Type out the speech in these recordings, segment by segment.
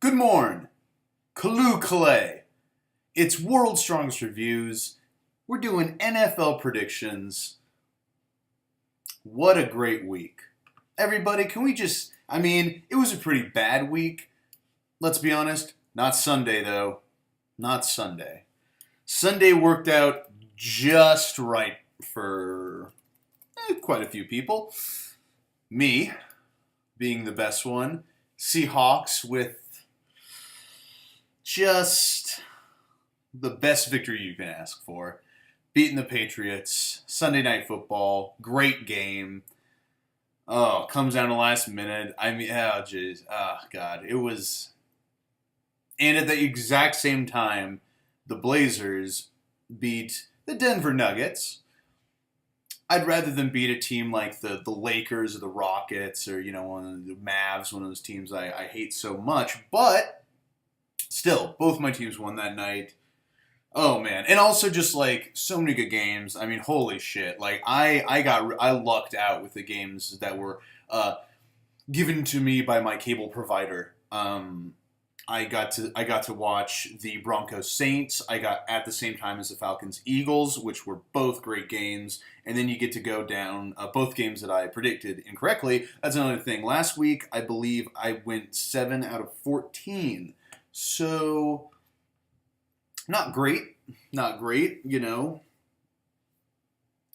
Good morn, Kalu Kalay. It's World's Strongest Reviews. We're doing NFL predictions. What a great week. Everybody, can we just, it was a pretty bad week. Let's be honest. Not Sunday, though. Not Sunday. Sunday worked out just right for quite a few people. Me, being the best one. Seahawks with just the best victory you can ask for. Beating the Patriots. Sunday Night Football. Great game. Oh, comes down to the last minute. God. It was... And at the exact same time, the Blazers beat the Denver Nuggets. I'd rather them beat a team like the Lakers or the Rockets or, one of the Mavs, one of those teams I hate so much. But still, both my teams won that night. Oh, man. And also just, so many good games. Holy shit. I lucked out with the games that were given to me by my cable provider. I got to watch the Broncos Saints. I got at the same time as the Falcons Eagles, which were both great games. And then you get to go down both games that I predicted incorrectly. That's another thing. Last week, I believe I went 7 out of 14. So, not great. Not great,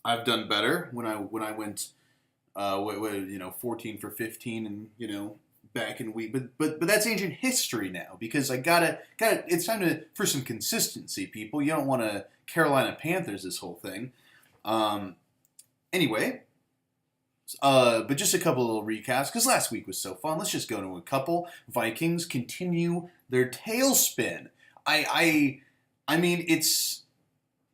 I've done better when I went 14 for 15 and, back in week, but that's ancient history now because I gotta. It's time for some consistency, people. You don't want to Carolina Panthers this whole thing. Anyway, but just a couple little recaps because last week was so fun. Let's just go into a couple. Vikings continue their tailspin. It's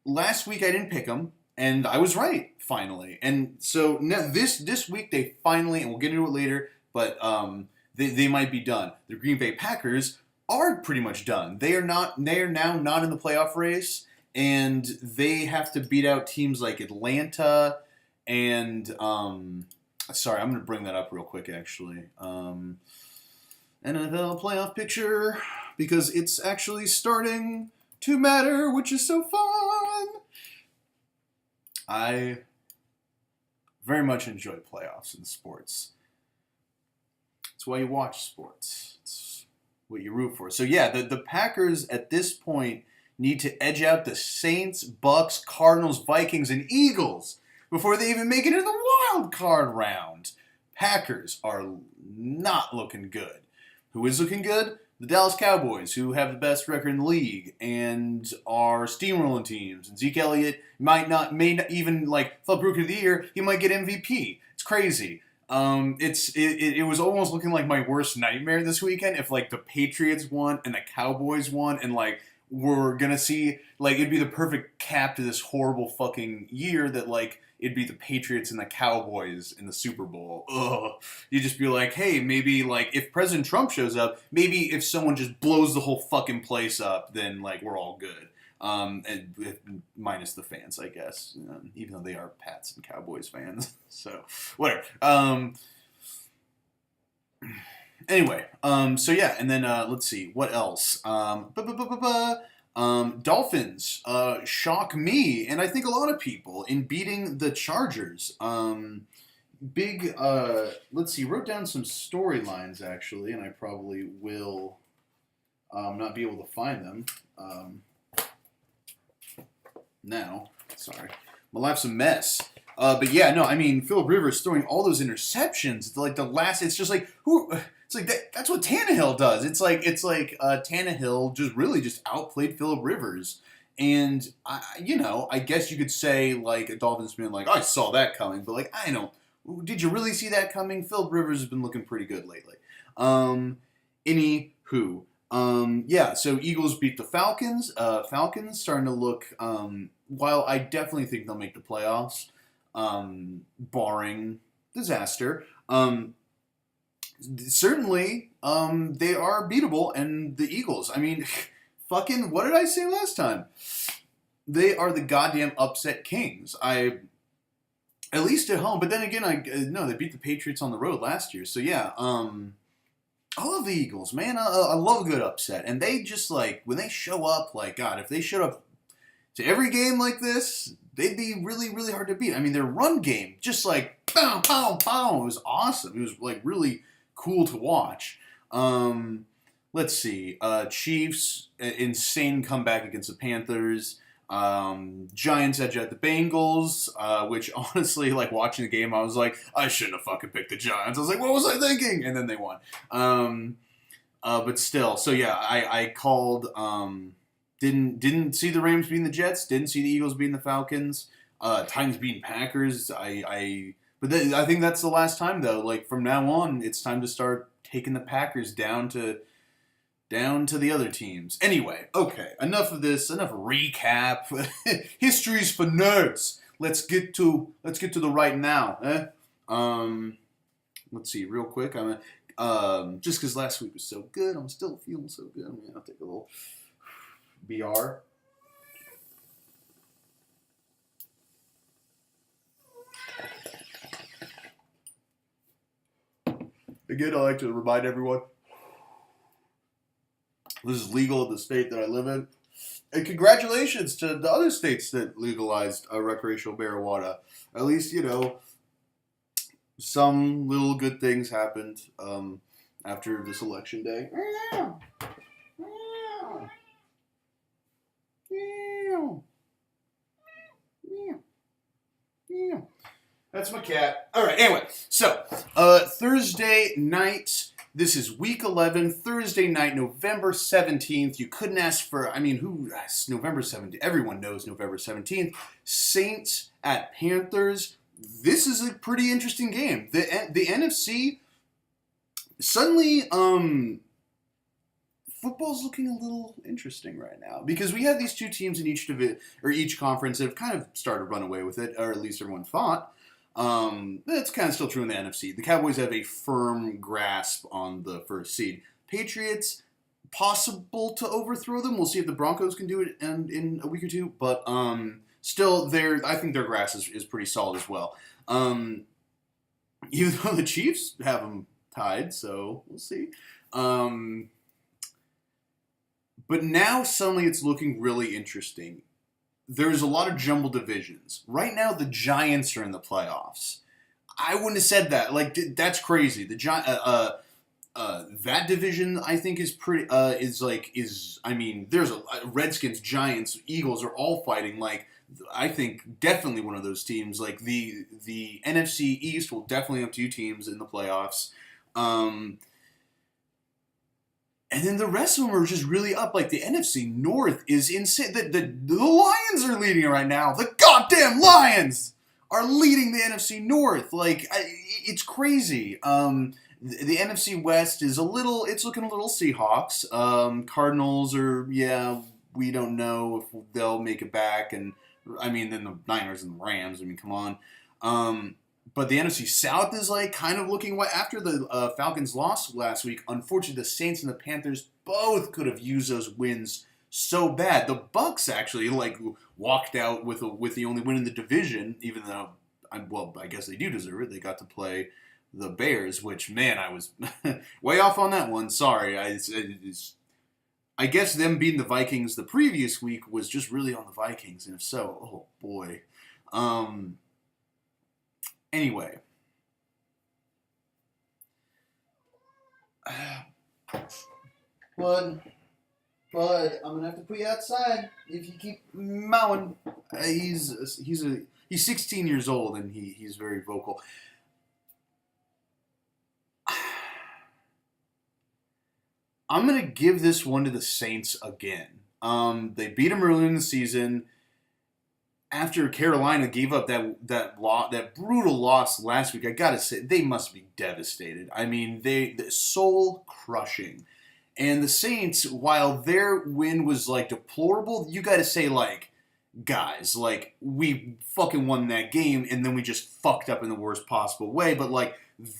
last week I didn't pick them and I was right finally, and so now this week they finally, and we'll get into it later, but They might be done. The Green Bay Packers are pretty much done. They are now not in the playoff race, and they have to beat out teams like Atlanta and sorry, I'm going to bring that up real quick actually. NFL playoff picture because it's actually starting to matter, which is so fun. I very much enjoy playoffs in sports. It's why you watch sports. It's what you root for. So yeah, the Packers at this point need to edge out the Saints, Bucks, Cardinals, Vikings, and Eagles before they even make it into the wild card round. Packers are not looking good. Who is looking good? The Dallas Cowboys, who have the best record in the league and are steamrolling teams. And Zeke Elliott may not even Philip Rookie of the Year. He might get MVP. It's crazy. It was almost looking like my worst nightmare this weekend if the Patriots won and the Cowboys won and we're gonna see it'd be the perfect cap to this horrible fucking year that it'd be the Patriots and the Cowboys in the Super Bowl. Ugh. You'd just be like, hey, maybe if President Trump shows up, maybe if someone just blows the whole fucking place up, then we're all good. And minus the fans, I guess, even though they are Pats and Cowboys fans. So, whatever. Anyway, so yeah, and then let's see, what else? Dolphins shock me, and I think a lot of people, in beating the Chargers. Let's see, wrote down some storylines, actually, and I probably will not be able to find them. Now, sorry, my life's a mess. But yeah, no, Philip Rivers throwing all those interceptions. It's just who? It's that's what Tannehill does. It's like Tannehill just outplayed Philip Rivers, and I guess you could say a Dolphins being I saw that coming, but I don't. Did you really see that coming? Philip Rivers has been looking pretty good lately. Anywho. Yeah, so Eagles beat the Falcons. Falcons starting to look, while I definitely think they'll make the playoffs, barring disaster, certainly, they are beatable, and the Eagles, fucking, what did I say last time? They are the goddamn upset kings. At least at home, but then again, no, they beat the Patriots on the road last year, so yeah, I love the Eagles, man. I love a good upset, and they just like when they show up. Like God, if they showed up to every game like this, they'd be really, really hard to beat. I mean, their run game, just like pow, pow, pow, it was awesome. It was like really cool to watch. Let's see, Chiefs, insane comeback against the Panthers. Giants edge at the Bengals, which honestly, like watching the game, I was like, I shouldn't have fucking picked the Giants. I was like, what was I thinking? And then they won. But still, so yeah, I called. Didn't see the Rams beating the Jets. Didn't see the Eagles beating the Falcons. Titans beating Packers. I think that's the last time though. Like from now on, it's time to start taking the Packers down to the other teams. Anyway, okay, enough of this. Enough recap. History's for nerds. Let's get to the right now. Let's see, real quick. Just because last week was so good, I'm still feeling so good. I'll take a little BR. Again, I like to remind everyone, this is legal in the state that I live in. And congratulations to the other states that legalized recreational marijuana. At least, some little good things happened after this election day. That's my cat. All right, anyway. So, Thursday night. This is week 11, Thursday night, November 17th. You couldn't ask for, November 17th. Everyone knows November 17th. Saints at Panthers. This is a pretty interesting game. The NFC, suddenly, football's looking a little interesting right now because we have these two teams in each conference that have kind of started to run away with it, or at least everyone thought. That's kind of still true in the NFC. The Cowboys have a firm grasp on the first seed. Patriots, possible to overthrow them. We'll see if the Broncos can do it in a week or two. But still, I think their grasp is pretty solid as well. Even though the Chiefs have them tied, so we'll see. But now suddenly it's looking really interesting. There's a lot of jumbled divisions. Right now, the Giants are in the playoffs. I wouldn't have said that. Like, that's crazy. That division, I think, is pretty. There's Redskins, Giants, Eagles are all fighting. Like, I think definitely one of those teams. Like the NFC East will definitely have two teams in the playoffs. And then the rest of them are just really up. Like the NFC North is insane. The Lions are leading it right now. The goddamn Lions are leading the NFC North. Like it's crazy. The NFC West is it's looking a little Seahawks. Cardinals we don't know if they'll make it back. And then the Niners and the Rams. Come on. But the NFC South is like kind of looking after the Falcons lost last week. Unfortunately, the Saints and the Panthers both could have used those wins so bad. The Bucs actually walked out with the only win in the division, even though I guess they do deserve it. They got to play the Bears, which man, I was way off on that one. Sorry, I guess them beating the Vikings the previous week was just really on the Vikings, and if so, oh boy. Anyway, Bud, I'm gonna have to put you outside if you keep mowing. He's 16 years old and he's very vocal. I'm gonna give this one to the Saints again. They beat them earlier in the season. After Carolina gave up that brutal loss last week, I gotta say they must be devastated. They're soul crushing, and the Saints, while their win was deplorable, you gotta say guys, we fucking won that game, and then we just fucked up in the worst possible way. But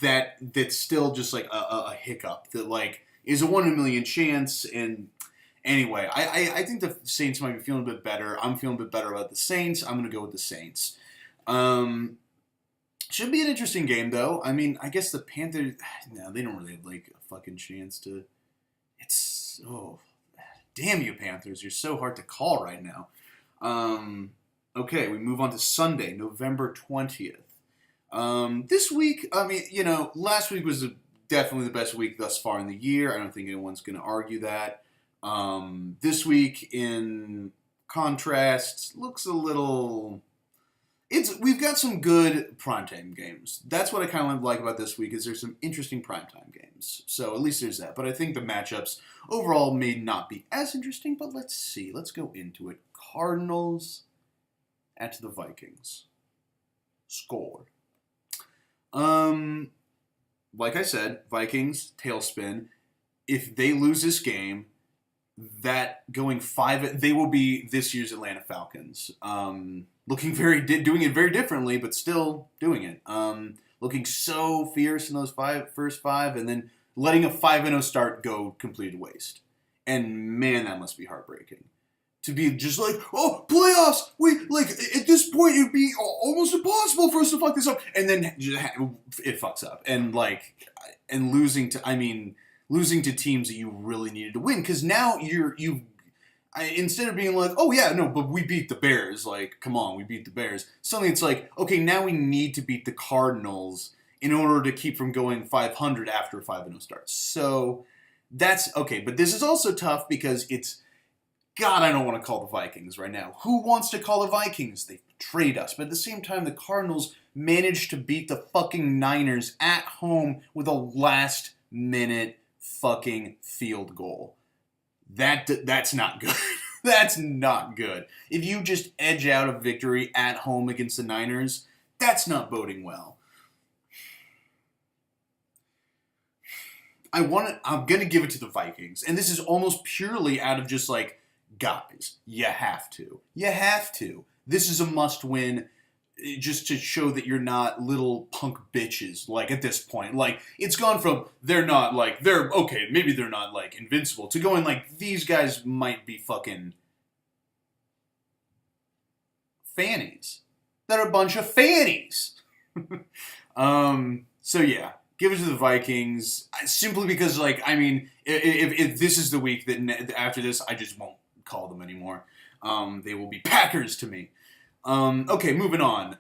that's still just a hiccup that is a 1 in a million chance. And anyway, I think the Saints might be feeling a bit better. I'm feeling a bit better about the Saints. I'm going to go with the Saints. Should be an interesting game, though. I guess the Panthers, no, they don't really have a fucking chance to. It's damn you Panthers! You're so hard to call right now. Okay, we move on to Sunday, November 20th. This week, I mean, last week was definitely the best week thus far in the year. I don't think anyone's going to argue that. This week, in contrast, looks a little. We've got some good primetime games. That's what I kind of like about this week is there's some interesting primetime games. So at least there's that. But I think the matchups overall may not be as interesting. But let's see. Let's go into it. Cardinals at the Vikings. Score. Like I said, Vikings tailspin. If they lose this game, that going 5, they will be this year's Atlanta Falcons. Doing it very differently, but still doing it. Looking so fierce in those first 5, and then letting a 5-0 start go complete waste. And man, that must be heartbreaking. To be just like, oh, playoffs! At this point, it'd be almost impossible for us to fuck this up. And then it fucks up. And losing to teams that you really needed to win. Because now instead of being like, oh yeah, no, but we beat the Bears. Like, come on, we beat the Bears. Suddenly it's like, okay, now we need to beat the Cardinals in order to keep from going 500 after a 5-0 start. So that's okay. But this is also tough because it's, God, I don't want to call the Vikings right now. Who wants to call the Vikings? They betrayed us. But at the same time, the Cardinals managed to beat the fucking Niners at home with a last-minute fucking field goal. That's not good. That's not good. If you just edge out a victory at home against the Niners, that's not boding well. I'm going to give it to the Vikings. And this is almost purely out of just like, guys, you have to. You have to. This is a must-win just to show that you're not little punk bitches, like, at this point. Like, it's gone from maybe they're not, like, invincible, to going, like, these guys might be fucking fannies. They're a bunch of fannies. So, yeah. Give it to the Vikings, simply because, like, I mean, if this is the week that after this, I just won't call them anymore. They will be Packers to me. Okay, moving on.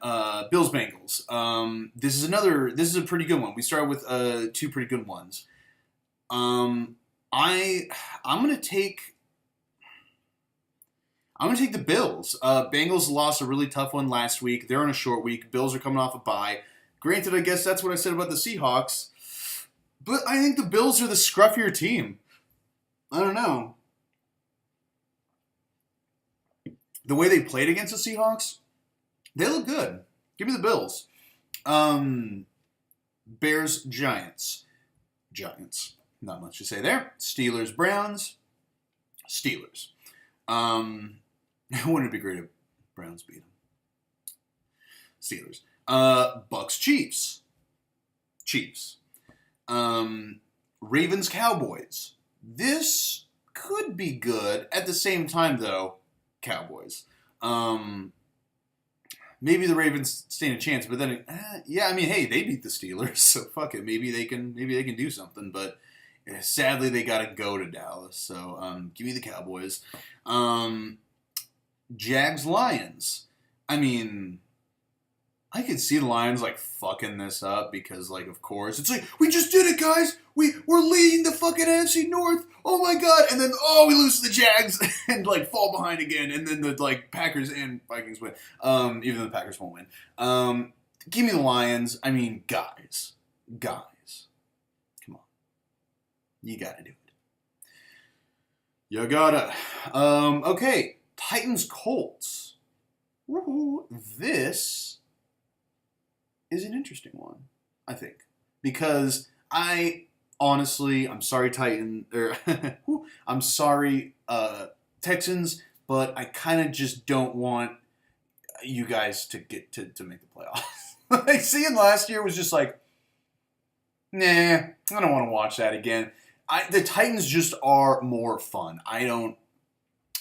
Bills-Bengals. This is a pretty good one. We started with 2 pretty good ones. I'm gonna take the Bills. Bengals lost a really tough one last week. They're on a short week. Bills are coming off a bye. Granted, I guess that's what I said about the Seahawks. But I think the Bills are the scruffier team. I don't know. The way they played against the Seahawks, they look good. Give me the Bills. Bears, Giants. Giants. Not much to say there. Steelers, Browns. Steelers. Wouldn't it be great if Browns beat them? Steelers. Bucks, Chiefs. Chiefs. Ravens, Cowboys. This could be good. At the same time, though, Cowboys. Maybe the Ravens stand a chance, but then, yeah, I mean, hey, they beat the Steelers, so fuck it. Maybe they can do something, but sadly they got to go to Dallas. So give me the Cowboys. Jags, Lions. I mean, I could see the Lions, like, fucking this up because, like, of course, it's like, we just did it, guys! We're leading the fucking NFC North! Oh my god! And then, we lose to the Jags and, like, fall behind again, and then the, like, Packers and Vikings win. Even though the Packers won't win. Give me the Lions. I mean, guys. Come on. You gotta do it. You gotta. Okay. Titans, Colts. Woohoo. This is an interesting one, I think. Because I'm sorry, I'm sorry, Texans, but I kind of just don't want you guys to get to make the playoffs. Like, seeing last year was just like, nah, I don't want to watch that again. The Titans just are more fun. I don't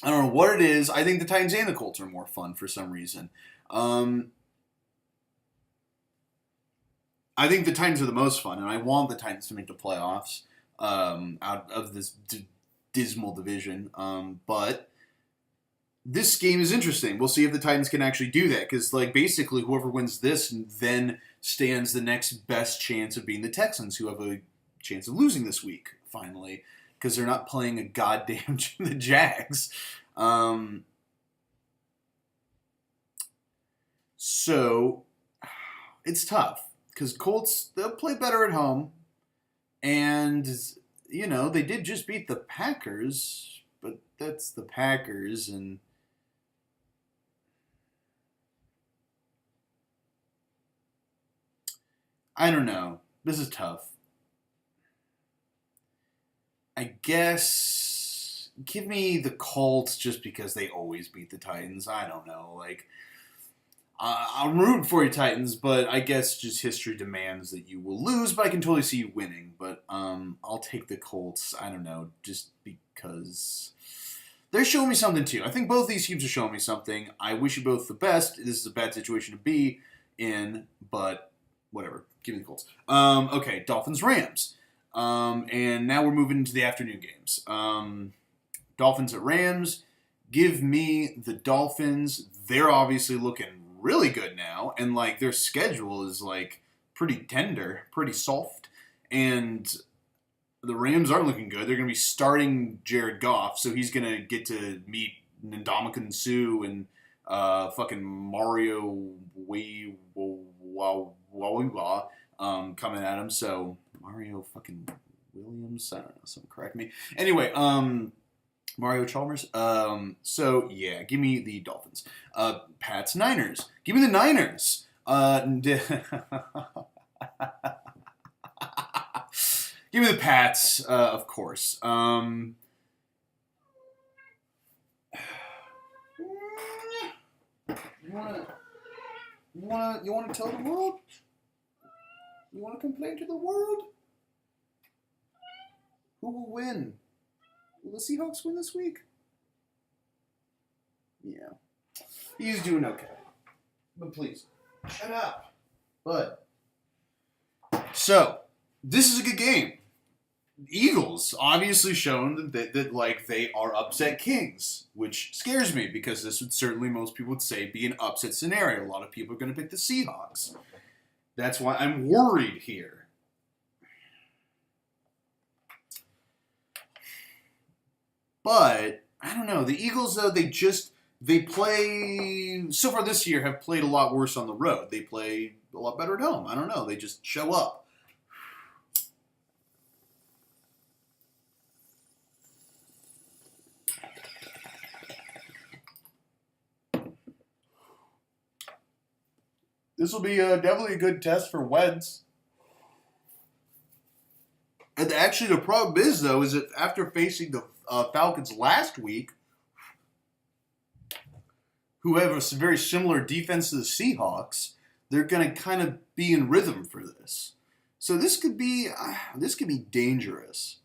know what it is. I think the Titans and the Colts are more fun for some reason. I think the Titans are the most fun, and I want the Titans to make the playoffs. out of this dismal division. But this game is interesting. We'll see if the Titans can actually do that, because like basically whoever wins this then stands the next best chance of being the Texans, who have a chance of losing this week finally, because they're not playing a goddamn the Jags. So it's tough because Colts, they'll play better at home, and they did just beat the Packers, but that's the Packers, and I don't know. This is tough. I guess give me the Colts just because they always beat the Titans. I don't know. Like, I'm rooting for you, Titans, but I guess just history demands that you will lose, but I can totally see you winning. But I'll take the Colts. I don't know, just because they're showing me something too. I think both these teams are showing me something. I wish you both the best. This is a bad situation to be in, but whatever. Give me the Colts. Okay, Dolphins-Rams. And now we're moving into the afternoon games. Dolphins at Rams. Give me the Dolphins. They're obviously looking really good now, and like their schedule is like pretty tender, pretty soft, and the Rams aren't looking good. They're going to be starting Jared Goff, so he's going to get to meet Ndamukong Suh and fucking Mario Wawa coming at him. So Mario fucking Williams, I don't know, someone correct me. Anyway, Mario Chalmers. So yeah, give me the Dolphins. Pats Niners. Give me the Niners. Give me the Pats, of course. You wanna tell the world? You wanna complain to the world? Who will win? Will the Seahawks win this week? Yeah. He's doing okay. But please, shut up. But, so, this is a good game. Eagles obviously shown that like they are upset kings, which scares me because this would certainly, most people would say, be an upset scenario. A lot of people are going to pick the Seahawks. That's why I'm worried here. But, I don't know. The Eagles, though, they play, so far this year, have played a lot worse on the road. They play a lot better at home. I don't know. They just show up. This will be definitely a good test for Wentz. And actually, the problem is, though, is that after facing the Falcons last week, who have a very similar defense to the Seahawks, they're going to kind of be in rhythm for this. So this could be dangerous.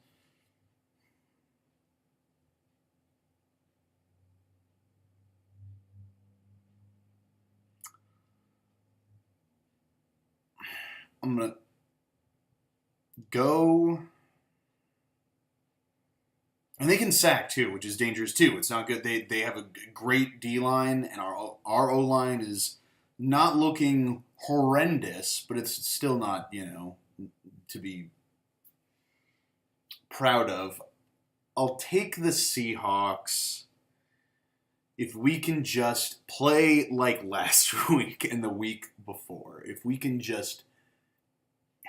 I'm going to go. And they can sack, too, which is dangerous, too. It's not good. They have a great D-line, and our O-line is not looking horrendous, but it's still not, to be proud of. I'll take the Seahawks if we can just play like last week and the week before. If we can just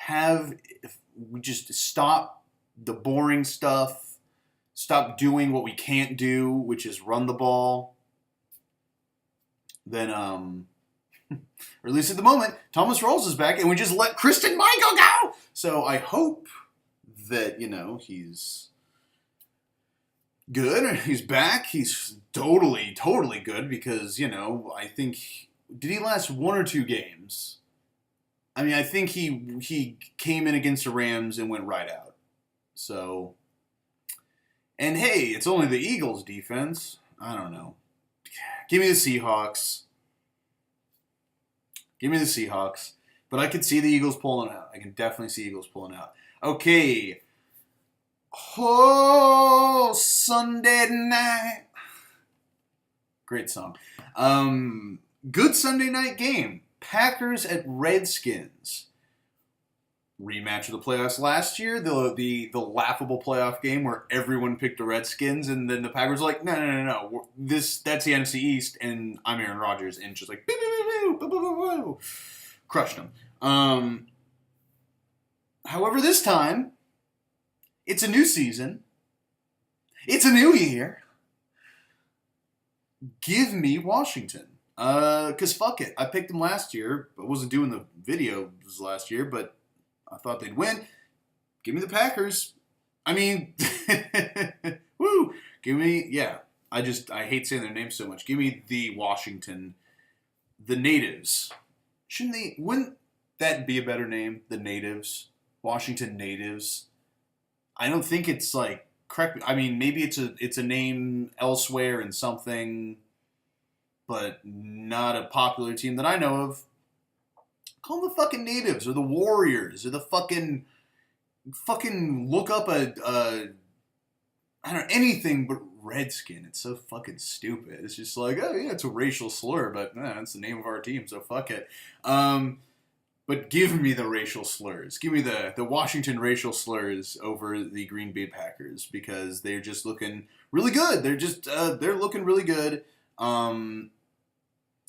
if we just stop the boring stuff, stop doing what we can't do, which is run the ball, then, or at least at the moment, Thomas Rawls is back, and we just let Christine Michael go! So I hope that, he's good. He's back. He's totally good because, I think, did he last one or two games? I mean, I think he came in against the Rams and went right out. So, and hey, it's only the Eagles' defense. I don't know. Give me the Seahawks. But I could see the Eagles pulling out. I can definitely see Eagles pulling out. Okay. Oh, Sunday night. Great song. Good Sunday night game. Packers at Redskins. Rematch of the playoffs last year. The laughable playoff game where everyone picked the Redskins, and then the Packers were like, no. That's the NFC East, and I'm Aaron Rodgers, and just like, crushed them. However, this time, it's a new season. It's a new year. Give me Washington. Because fuck it. I picked them last year. I wasn't doing the videos last year, but I thought they'd win. Give me the Packers. I mean, woo. Give me, yeah. I hate saying their name so much. Give me the Washington, the Natives. Wouldn't that be a better name? The Natives? Washington Natives? I don't think it's like, correct me. I mean, maybe it's a name elsewhere in something, but not a popular team that I know of. Call them the fucking Natives or the Warriors or the fucking look up I don't know, anything but Redskin. It's so fucking stupid. It's just like, oh yeah, it's a racial slur, but it's the name of our team, so fuck it. But give me the racial slurs. Give me the Washington racial slurs over the Green Bay Packers because they're just looking really good. They're looking really good.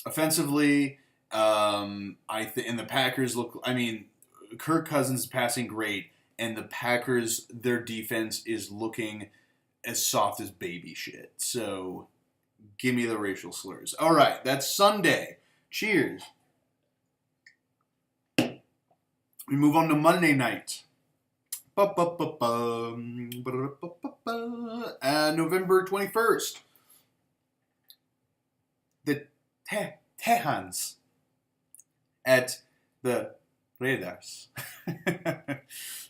Offensively, and the Packers look. I mean, Kirk Cousins is passing great, and the Packers, their defense is looking as soft as baby shit. So, give me the racial slurs. All right, that's Sunday. Cheers. We move on to Monday night. November 21st. The Tejans at the Raiders.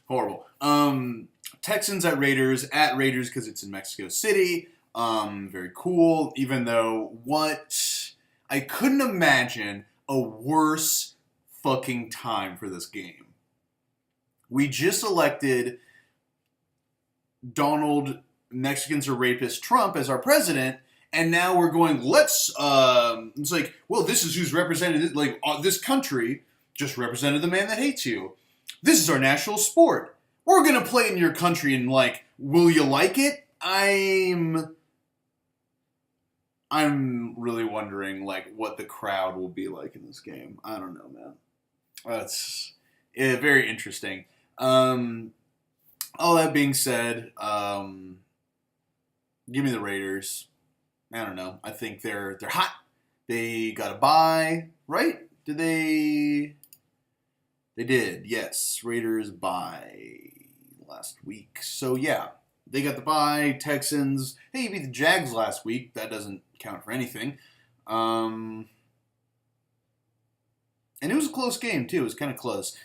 Horrible. Texans at Raiders because it's in Mexico City. Very cool. Even though I couldn't imagine a worse fucking time for this game. We just elected Donald Mexicans are rapist Trump as our president, and now we're going, it's like, well, this is who's represented, like, this country just represented the man that hates you. This is our national sport. We're going to play in your country, and, like, will you like it? I'm really wondering, like, what the crowd will be like in this game. I don't know, man. That's very interesting. All that being said, give me the Raiders. I don't know. I think they're hot. They got a bye, right? Did they? They did. Yes, Raiders bye last week. So yeah, they got the bye. Texans. Hey, you beat the Jags last week. That doesn't count for anything. And it was a close game too. It was kind of close.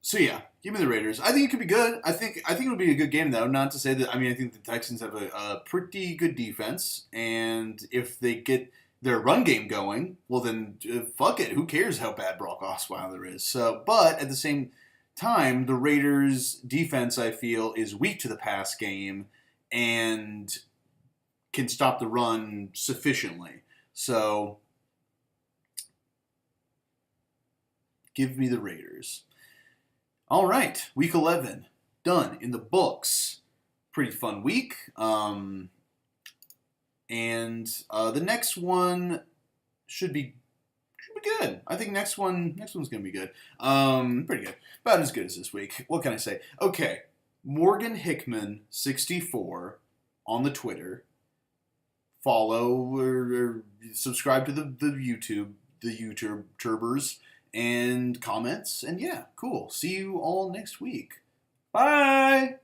So yeah, give me the Raiders. I think it could be good. I think it would be a good game though. Not to say that. I mean, I think the Texans have a pretty good defense, and if they get their run game going, well then fuck it. Who cares how bad Brock Osweiler is? So, but at the same time, the Raiders' defense, I feel, is weak to the pass game and can stop the run sufficiently. So, give me the Raiders. All right, week 11 done in the books. Pretty fun week. And the next one should be good. I think next one's gonna be good. Pretty good, about as good as this week. What can I say? Okay, Morgan Hickman 64 on the Twitter. Follow or subscribe to the YouTubers and comments. And yeah, cool. See you all next week. Bye.